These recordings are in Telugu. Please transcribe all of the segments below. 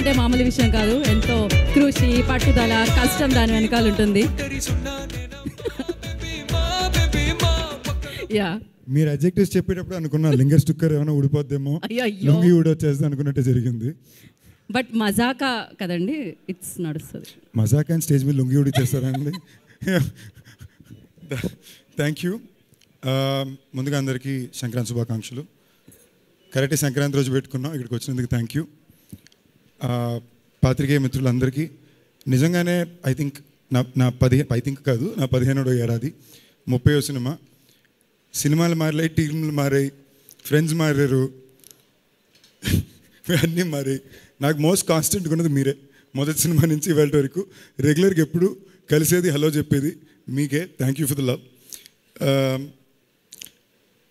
అంటే మామూలు విషయం కాదు. ఎంతో కృషి, పట్టుదల, కష్టం దాని వెనకాల ఉంటుంది. యా, మీరు అడ్జెక్టివ్స్ చెప్పేటప్పుడు అనుకున్నా లింగర్ స్టిక్కర్ ఏమైనా ఊడిపోద్దేమో, లుంగి ఊడొచ్చేస్తే అనుకున్నట్టే జరిగింది. బట్ మజాకా కదండి, ఇట్స్ నడుస్తుంది. మజాకా అని స్టేజ్ మీద లుంగి ఊడిచ్చేస్తారండి. Thank you. ముందుగా అందరికీ సంక్రాంతి శుభాకాంక్షలు. కరెక్ట్ సంక్రాంతి రోజు పెట్టుకున్నాం, ఇక్కడికి వచ్చినందుకు థ్యాంక్ యూ. పాత్రికేయ మిత్రులందరికీ నిజంగానే ఐ థింక్ నా 15వ ఏడాది 30వ సినిమా. సినిమాలు మారాయి, టీంలు మారాయి, ఫ్రెండ్స్ మారారు, అన్నీ మారాయి. నాకు మోస్ట్ కాన్స్టెంట్గా ఉన్నది మీరే. మొదటి సినిమా నుంచి ఇవాళ వరకు రెగ్యులర్గా ఎప్పుడు కలిసేది, హలో చెప్పేది మీకే. Thank you for the love.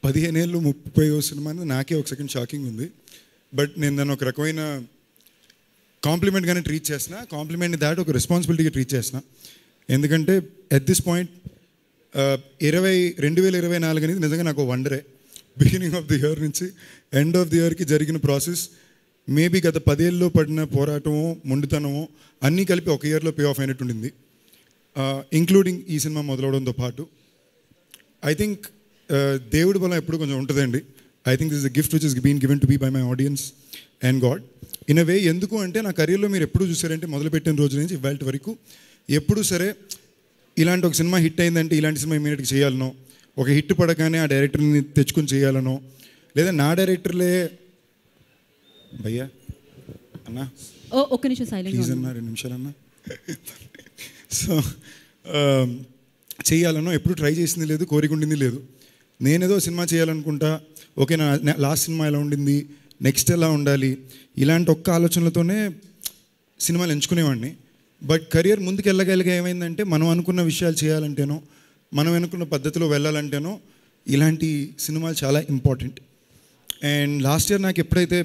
15 ఏళ్ళు 30వ సినిమా అనేది నాకే ఒక సెకండ్ షాకింగ్ ఉంది. బట్ నేను దాన్ని ఒక రకమైన కాంప్లిమెంట్గానే ట్రీట్ చేసిన, కాంప్లిమెంట్ దాటి ఒక రెస్పాన్సిబిలిటీగా ట్రీట్ చేసిన. ఎందుకంటే ఎట్ దిస్ పాయింట్ 2024 అనేది నిజంగా నాకు వండరే. బిగినింగ్ ఆఫ్ ది ఇయర్ నుంచి ఎండ్ ఆఫ్ ది ఇయర్కి జరిగిన ప్రాసెస్ మేబీ గత 10 ఏళ్ళలో పడిన పోరాటమో, మొండితనమో అన్నీ కలిపి ఒక ఇయర్లో పే ఆఫ్ అయినట్టు ఉండింది. ఇంక్లూడింగ్ ఈ సినిమా మొదలవడంతో పాటు ఐ థింక్ దేవుడి బలం ఎప్పుడు కొంచెం ఉంటుందండి. I think this is a gift which is been given to be by my audience and god in a way. ఎందుకు అంటే నా కెరీర్లో మీరు ఎప్పుడు చూసారంటే మొదలుపెట్టిన రోజు నుంచి ఇవాళ వరకు ఎప్పుడు సరే ఇలాంటి ఒక సినిమా హిట్ అయిందంటే ఇలాంటి సినిమా ఇమీడియట్గా చేయాలనో, ఒక హిట్ పడగానే ఆ డైరెక్టర్ని తెచ్చుకొని చేయాలనో, లేదా నా డైరెక్టర్లే భయ్యా అన్నా ఒక్క నిమిషం సైలెంట్ ప్లీజ్ అన్నా 2 నిమిషాలన్నా సో చేయాలనో ఎప్పుడు ట్రై చేసింది లేదు, కోరిక ఉండింది లేదు. నేనేదో సినిమా చేయాలనుకుంటా, ఓకే నా లాస్ట్ సినిమా ఎలా ఉండింది, నెక్స్ట్ ఎలా ఉండాలి, ఇలాంటి ఒక్క ఆలోచనలతోనే సినిమాలు ఎంచుకునేవాడిని. బట్ కెరియర్ ముందుకు వెళ్ళగలిగా ఏమైందంటే మనం అనుకున్న విషయాలు చేయాలంటేనో, మనం అనుకున్న పద్ధతిలో వెళ్ళాలంటేనో ఇలాంటి సినిమాలు చాలా ఇంపార్టెంట్. అండ్ లాస్ట్ ఇయర్ నాకు ఎప్పుడైతే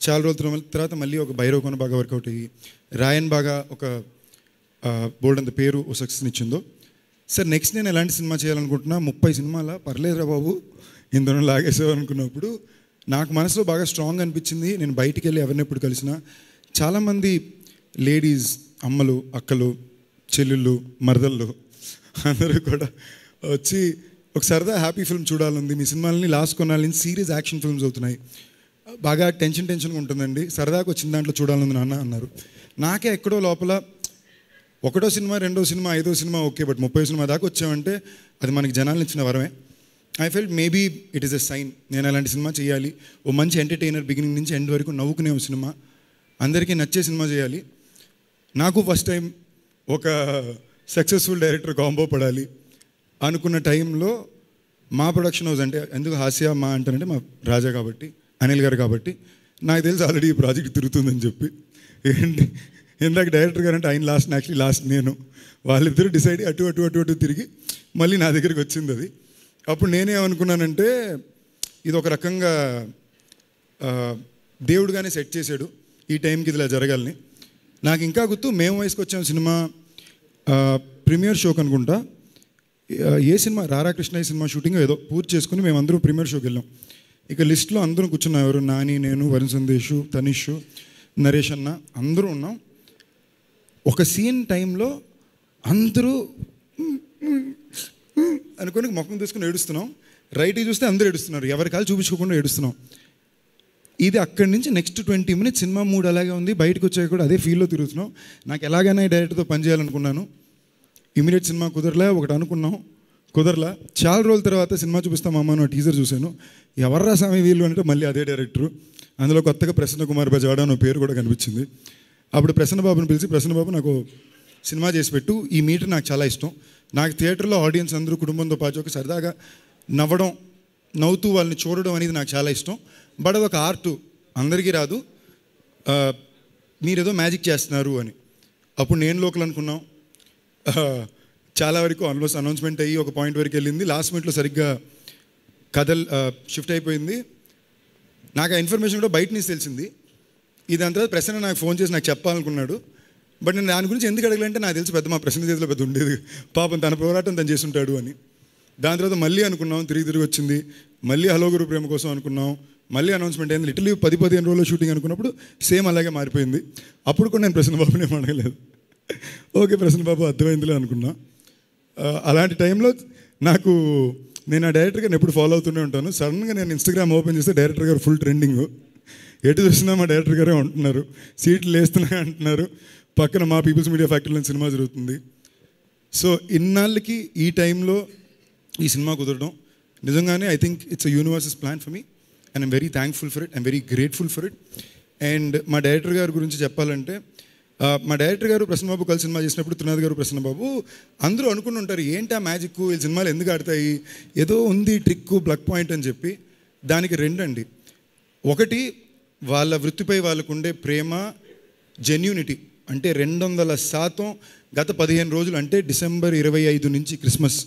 చాలా రోజుల తర్వాత మళ్ళీ ఒక భైరవ్ కొన బాగా వర్కౌట్ అయ్యి, రాయన్ బాగా ఒక బోల్డ్ అంత పేరు ఓ సక్సెస్ ఇచ్చిందో, సార్ నెక్స్ట్ నేను ఎలాంటి సినిమా చేయాలనుకుంటున్నా, 30 సినిమాల పర్లేదురా బాబు ఇందులో లాగేసావు అనుకున్నప్పుడు నాకు మనసులో బాగా స్ట్రాంగ్ అనిపించింది. నేను బయటికి వెళ్ళి ఎవరిని ఎప్పుడు కలిసినా చాలామంది లేడీస్, అమ్మలు, అక్కలు, చెల్లెళ్ళు, మరదళ్ళు అందరూ కూడా వచ్చి ఒక సరదా హ్యాపీ ఫిల్మ్ చూడాలంది, మీ సినిమాలని లాస్ట్ కొన్నాళ్ళ నుంచి సీరియస్ యాక్షన్ ఫిల్మ్స్ అవుతున్నాయి, బాగా టెన్షన్గా ఉంటుందండి, సరదాగా వచ్చిన దాంట్లో చూడాలని నాన్న అన్నారు. నాకే ఎక్కడో లోపల 1వ సినిమా, 2వ సినిమా, 5వ సినిమా ఓకే, బట్ 30వ సినిమా దాకా వచ్చామంటే అది మనకి జనాలను ఇచ్చిన వరమే. I felt maybe it is a sign, నేను అలాంటి సినిమా చేయాలి, ఓ మంచి ఎంటర్టైనర్ బిగినింగ్ నుంచి ఎండ్ వరకు నవ్వుకునే ఒక సినిమా, అందరికీ నచ్చే సినిమా చేయాలి. నాకు ఫస్ట్ టైం ఒక సక్సెస్ఫుల్ డైరెక్టర్ కాంబో పడాలి అనుకున్న టైంలో మా ప్రొడక్షన్ హౌస్, అంటే ఎందుకు హాస్య మా అంటారంటే మా రాజా కాబట్టి, అనిల్ గారు కాబట్టి, నాకు తెలిసి ఆల్రెడీ ఈ ప్రాజెక్ట్ తిరుగుతుందని చెప్పి, ఏంటి ఇందాక డైరెక్టర్ గారు అంటే ఆయన లాస్ట్, యాక్చువల్లీ లాస్ట్ నేను, వాళ్ళిద్దరూ డిసైడ్ అటు తిరిగి మళ్ళీ నా దగ్గరికి వచ్చింది అది. అప్పుడు నేనేమనుకున్నానంటే ఇది ఒక రకంగా దేవుడుగానే సెట్ చేశాడు ఈ టైంకి ఇది ఇలా జరగాలని. నాకు ఇంకా గుర్తు, మేము వయసుకు వచ్చాం సినిమా ప్రీమియర్ షోకి అనుకుంటా, ఏ సినిమా రారాకృష్ణ సినిమా షూటింగ్ ఏదో పూర్తి చేసుకుని మేము అందరూ ప్రీమియర్ షోకి వెళ్ళాం. ఇక లిస్ట్లో అందరూ కూర్చున్నాం, ఎవరు నాని, నేను, వరుణ్ సందేశ్, తనిష్, నరేష్ అన్న అందరూ ఉన్నాం. ఒక సీన్ టైంలో అందరూ అనుకొని ముఖం తీసుకుని ఏడుస్తున్నాం, రైట్కి చూస్తే అందరూ ఏడుస్తున్నారు, ఎవరి కాలు చూపించుకోకుండా ఏడుస్తున్నాం. ఇది అక్కడి నుంచి నెక్స్ట్ 20 minutes సినిమా మూడ్ అలాగే ఉంది, బయటకు వచ్చాక కూడా అదే ఫీల్లో తిరుగుతున్నాం. నాకు ఎలాగైనా ఈ డైరెక్టర్తో పనిచేయాలనుకున్నాను, ఇమీడియట్ సినిమా కుదరలే, ఒకటి అనుకున్నాం కుదరలా. చాలా రోజుల తర్వాత సినిమా చూపిస్తాం అమ్మ అని టీజర్ చూశాను, ఎవర్రా స్వామి వీళ్ళు అంటే మళ్ళీ అదే డైరెక్టరు, అందులో కొత్తగా ప్రసన్న కుమార్ బజవాడ అనే పేరు కూడా కనిపించింది. అప్పుడు ప్రసన్న బాబుని పిలిచి, ప్రసన్న బాబు నాకు సినిమా చేసి పెట్టు, ఈ మీటర్ నాకు చాలా ఇష్టం, నాకు థియేటర్లో ఆడియన్స్ అందరూ కుటుంబంతో పాటు ఒక సరదాగా నవ్వడం, నవ్వుతూ వాళ్ళని చూడడం అనేది నాకు చాలా ఇష్టం, బట్ అదొక ఆర్టు, అందరికీ రాదు, మీరేదో మ్యాజిక్ చేస్తున్నారు అని. అప్పుడు నేను లోకల్ అనుకున్నాం, చాలా వరకు ఆల్మోస్ట్ అనౌన్స్మెంట్ అయ్యి ఒక పాయింట్ వరకు వెళ్ళింది, లాస్ట్ మినిట్లో సరిగ్గా కథలు షిఫ్ట్ అయిపోయింది. నాకు ఆ ఇన్ఫర్మేషన్ కూడా బయట నుంచి తెలిసింది. ఇదంతా తర్వాత ప్రసన్న నాకు ఫోన్ చేసి నాకు చెప్పాలనుకున్నాడు, బట్ నేను దాని గురించి ఎందుకు అడగలంటే నాకు తెలిసి పెద్ద మా ప్రసన్న చేతిలో పెద్ద ఉండేది, పాపం తన పోరాటం తను చేస్తుంటాడు అని. దాని తర్వాత మళ్ళీ అనుకున్నాం, తిరిగి వచ్చింది, మళ్ళీ హలో గురు ప్రేమ కోసం అనుకున్నాం, మళ్ళీ అనౌన్స్మెంట్ అయింది. లిటరలీ 10-15 రోజుల్లో షూటింగ్ అనుకున్నప్పుడు సేమ్ అలాగే మారిపోయింది. అప్పుడు కూడా నేను ప్రసన్న బాబుని ఏం అడగలేదు. ఓకే ప్రసన్న బాబు అర్థమైందిలే అనుకున్నా. అలాంటి టైంలో నేను ఆ డైరెక్టర్ గారిని ఎప్పుడు ఫాలో అవుతూనే ఉంటాను. సడన్గా నేను ఇన్స్టాగ్రామ్ ఓపెన్ చేస్తే డైరెక్టర్ గారు ఫుల్ ట్రెండింగ్. ఎటు చూసినా మా డైరెక్టర్ గారే ఉంటున్నారు, సీట్లు వేస్తున్నాయి అంటున్నారు, పక్కన మా పీపుల్స్ మీడియా ఫ్యాక్టరీలో సినిమా జరుగుతుంది. సో ఇన్నాళ్ళకి ఈ టైంలో ఈ సినిమా కుదరడం నిజంగానే I think it's a universes plan for me and I'm very thankful for it, I'm very grateful for it. And మా డైరెక్టర్ గారి గురించి చెప్పాలంటే, మా డైరెక్టర్ గారు ప్రసన్నబాబు కలిసి సినిమా చేసినప్పుడు త్రినాథ్ గారు ప్రసన్నబాబు అందరూ అనుకుని ఉంటారు ఏంటి ఆ మ్యాజిక్, ఈ సినిమాలు ఎందుకు ఆడతాయి, ఏదో ఉంది ట్రిక్ ప్లగ్ పాయింట్ అని చెప్పి. దానికి రెండండి. ఒకటి వాళ్ళ వృత్తిపై వాళ్ళకు ఉండే ప్రేమ, జెన్యూనిటీ. అంటే 200% గత 15 రోజులు అంటే డిసెంబర్ 25 నుంచి క్రిస్మస్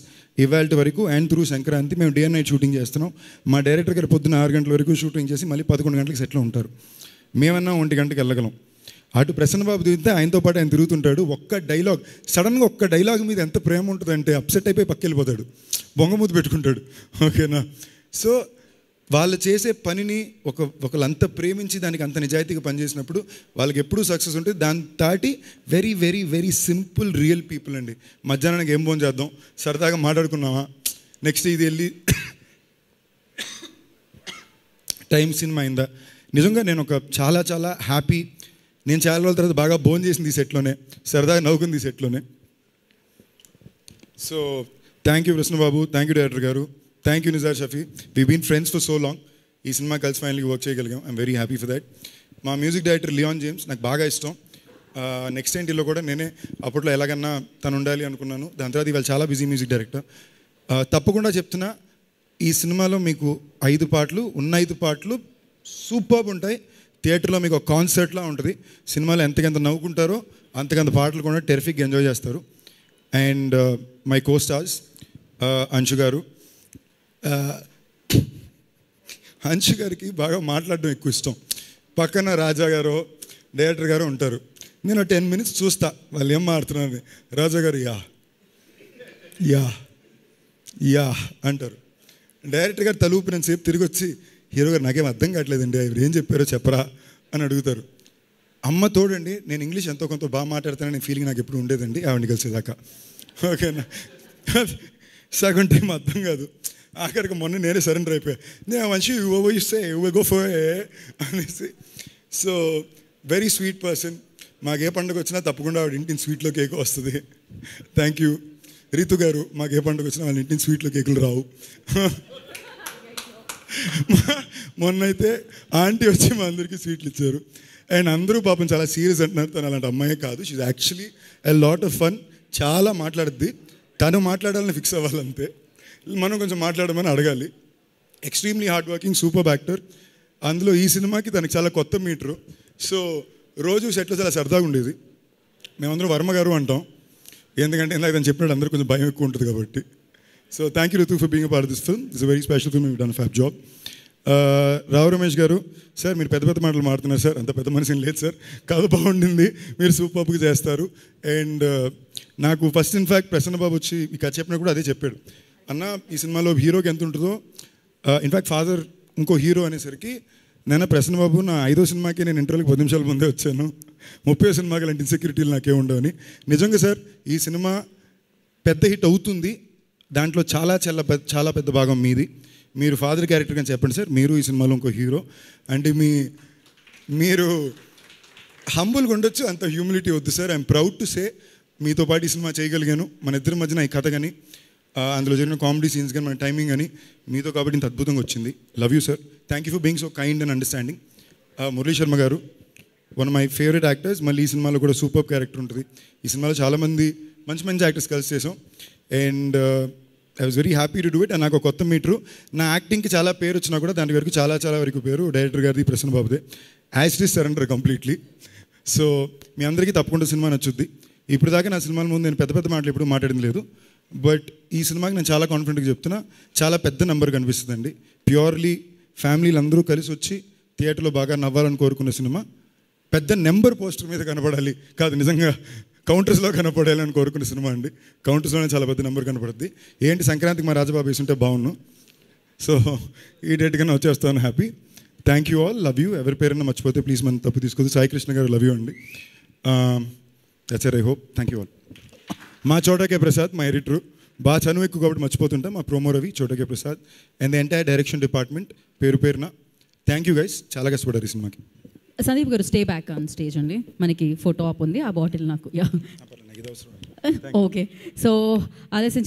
ఇవాళ వరకు అండ్ త్రూ సంక్రాంతి మేము డే అండ్ నైట్ షూటింగ్ చేస్తున్నాం. మా డైరెక్టర్ గారు పొద్దున్న 6 గంటల వరకు షూటింగ్ చేసి మళ్ళీ 11 గంటలకు సెట్లో ఉంటారు. మేమన్నా 1 గంటకి వెళ్ళగలం. అటు ప్రసన్నబాబు తిరిగితే ఆయనతో పాటు ఆయన తిరుగుతుంటాడు. సడన్గా ఒక్క డైలాగ్ మీద ఎంత ప్రేమ ఉంటుందంటే అప్సెట్ అయిపోయి పక్కకి వెళ్ళిపోతాడు, బొంగమూతి పెట్టుకుంటాడు. ఓకేనా? సో వాళ్ళు చేసే పనిని ఒకళ్ళంతా ప్రేమించి దానికి అంత నిజాయితీగా పనిచేసినప్పుడు వాళ్ళకి ఎప్పుడూ సక్సెస్ ఉంటుంది. దాని తాటి very very very simple real people అండి. మధ్యాహ్నానికి ఏం భోజనం చేద్దాం, సరదాగా మాట్లాడుకున్నావా, నెక్స్ట్ ఇది వెళ్ళి టైం సినిమా అయిందా. నిజంగా నేను చాలా చాలా హ్యాపీ. నేను చాలా రోజుల తర్వాత బాగా భోజనం చేసింది ఈ సెట్లోనే, సరదాగా నవ్వుకుంది ఈ సెట్లోనే. So thank you Krishnababu, thank you director గారు, thank you Nizar Shafi. We been friends for so long. ఈ సినిమా కలిసి ఫైనల్గా వర్క్ చేయగలిగాం. I'm very happy for that. మా మ్యూజిక్ డైరెక్టర్ లియాన్ జేమ్స్ నాకు బాగా ఇష్టం. నెక్స్ట్ ఏంటిలో కూడా నేనే అప్పట్లో ఎలాగన్నా తను ఉండాలి అనుకున్నాను. దాని తర్వాత ఇవాళ చాలా బిజీ మ్యూజిక్ డైరెక్టర్. తప్పకుండా చెప్తున్నా, ఈ సినిమాలో మీకు 5 పాటలు ఉన్న 5 పాటలు సూపర్బ్ ఉంటాయి. థియేటర్లో మీకు ఒక కాన్సర్ట్లా ఉంటుంది. సినిమాలో ఎంతకంత నవ్వుకుంటారో అంతకంత పాటలు కూడా టెరిఫిక్గా ఎంజాయ్ చేస్తారు. And my co stars Anshu గారు. అంశు గారికి బాగా మాట్లాడడం ఎక్కువ ఇష్టం. పక్కన రాజా గారు డైరెక్టర్ గారు ఉంటారు. నేను 10 minutes చూస్తా వాళ్ళు ఏం మాట్లాడుతున్నారు. రాజా గారు యా యా యా అంటారు. డైరెక్టర్ గారు తలూపినంత సేపు తిరిగి వచ్చి, హీరో గారు నాకేం అర్థం కావట్లేదండి, ఆయన ఏం చెప్పారో చెప్పరా అని అడుగుతారు. అమ్మ తోడండి, నేను ఇంగ్లీష్ ఎంతో కొంత బాగా మాట్లాడతానని ఫీలింగ్ నాకు ఎప్పుడు ఉండేదండి ఆవిడని కలిసేదాకా. ఓకేనా? సగం టైం అర్థం కాదు. ఆఖరికి మొన్న నేనే సరెండర్ అయిపోయా. నేను మంచి ఇస్తే గో ఫర్ అనేసి. So very sweet person. మాకు ఏ పండుగ వచ్చినా తప్పకుండా ఆవిడ ఇంటిని స్వీట్లో కేక్ వస్తుంది. Thank you. రీతు గారు, మాకు ఏ పండుగ వచ్చినా వాళ్ళ ఇంటిని స్వీట్లో కేకులు రావు. మొన్నైతే ఆంటీ వచ్చి మా అందరికీ స్వీట్లు ఇచ్చారు. అండ్ అందరూ పాపం చాలా సీరియస్ అంటున్నారు. తను అలాంటి అమ్మాయే కాదు. She's actually a lot of fun. చాలా మాట్లాడుద్ది. తను మాట్లాడాలని ఫిక్స్ అవ్వాలంతే, మనం కొంచెం మాట్లాడమని అడగాలి. Extremely hard working, super actor. అందులో ఈ సినిమాకి తనకి చాలా కొత్త మీటరు. సో రోజు సెట్లో చాలా సరదాగా ఉండేది. మేమందరం వర్మ గారు అంటాం, ఎందుకంటే ఇందాక తను చెప్పినట్టు అందరూ కొంచెం భయం ఎక్కువ ఉంటుంది కాబట్టి. So thank you Ritu for being a part of this film. It's a very special film. You done a fab job. Rao Ramesh గారు, సార్ మీరు పెద్ద పెద్ద మాటలు మాడుతున్నారు సార్, అంత పెద్ద మనిషిని లేదు సార్, కథ బాగుండింది, మీరు సూపర్గా చేస్తారు. అండ్ నాకు ఫస్ట్ ఇన్ఫ్యాక్ట్ ప్రసన్నబాబు వచ్చి ఈ కథ చెప్పినప్పుడు అదే చెప్పాడు, అన్న ఈ సినిమాలో హీరోకి ఎంత ఉంటుందో, ఇన్ఫ్యాక్ట్ ఫాదర్ ఇంకో హీరో అనేసరికి నేను ప్రసన్నబాబు నా 5వ సినిమాకి నేను ఇంటర్వ్యూకి 10 నిమిషాల ముందే వచ్చాను, 30వ సినిమాకి అలాంటి ఇన్సెక్యూరిటీలు నాకే ఉండవని. నిజంగా సార్ ఈ సినిమా పెద్ద హిట్ అవుతుంది, దాంట్లో చాలా పెద్ద భాగం మీది. మీరు ఫాదర్ క్యారెక్టర్ అని చెప్పండి సార్, మీరు ఈ సినిమాలో ఇంకో హీరో. అంటే మీరు హంబుల్గా ఉండొచ్చు, అంత హ్యూమిలిటీ వద్దు sir. I'm proud to say మీతో పాటు ఈ సినిమా చేయగలిగాను. మన ఇద్దరి మధ్యన ఈ కథ కానీ అందులో జరిగిన కామెడీ సీన్స్ కానీ మన టైమింగ్ కానీ మీతో కాబట్టి ఇంత అద్భుతంగా వచ్చింది. Love you sir. Thank you for being so kind and understanding. Murali Sharma గారు, one of my favourite actors. మళ్ళీ ఈ సినిమాలో కూడా సూపర్ క్యారెక్టర్ ఉంటుంది. ఈ సినిమాలో చాలామంది మంచి మంచి యాక్టర్స్ కలిసి చేసాం. And I was very happy to do it. And నాకు కొత్త మీటరు. నా యాక్టింగ్కి చాలా పేరు వచ్చినా కూడా దాని వరకు చాలా వరకు పేరు డైరెక్టర్ గారిది, ప్రసన్న బాబుదే. As it is surrender completely. So మీ అందరికీ తప్పకుండా సినిమా నచ్చుద్ది. ఇప్పుడు దాకా నా సినిమాల ముందు నేను పెద్ద మాటలు ఎప్పుడు మాట్లాడింది లేదు. బట్ ఈ సినిమాకి నేను చాలా కాన్ఫిడెంట్గా చెప్తున్నా, చాలా పెద్ద నెంబర్ కనిపిస్తుందండి. ప్యూర్లీ ఫ్యామిలీలు అందరూ కలిసి వచ్చి థియేటర్లో బాగా నవ్వాలని కోరుకున్న సినిమా. పెద్ద నెంబర్ పోస్టర్ మీద కనపడాలి కాదు, నిజంగా కౌంటర్స్లో కనపడాలని కోరుకున్న సినిమా అండి. కౌంటర్స్లోనే చాలా పెద్ద నెంబర్ కనపడుద్ది. ఏంటి సంక్రాంతికి మా రాజబాబు వేసుంటే బాగున్నాను. సో ఈ డేట్గానే వచ్చేస్తాను. Happy. Thank you all, love you. ఎవరి పేరైనా మర్చిపోతే ప్లీజ్ మనం తప్పు తీసుకోవద్దు. సాయి కృష్ణ గారు లవ్ యూ అండి. That's I hope. Thank you all. మా చోటకే ప్రసాద్, మా ఎడిటరు, బాగా చనువు ఎక్కువ కాబట్టి మర్చిపోతుంటా. మా promo Ravi, చోటకే Prasad and the entire direction department పేరు పేరున థ్యాంక్ యూ గైస్, చాలా కష్టపడ్డారు ఈ సినిమాకి. సందీప్ గారు స్టే బ్యాక్ ఆన్ స్టేజ్ అండి, మనకి ఫోటో ఆప్ ఉంది, ఆ బాటిల్ నాకు. ఓకే, సో ఆలస్యం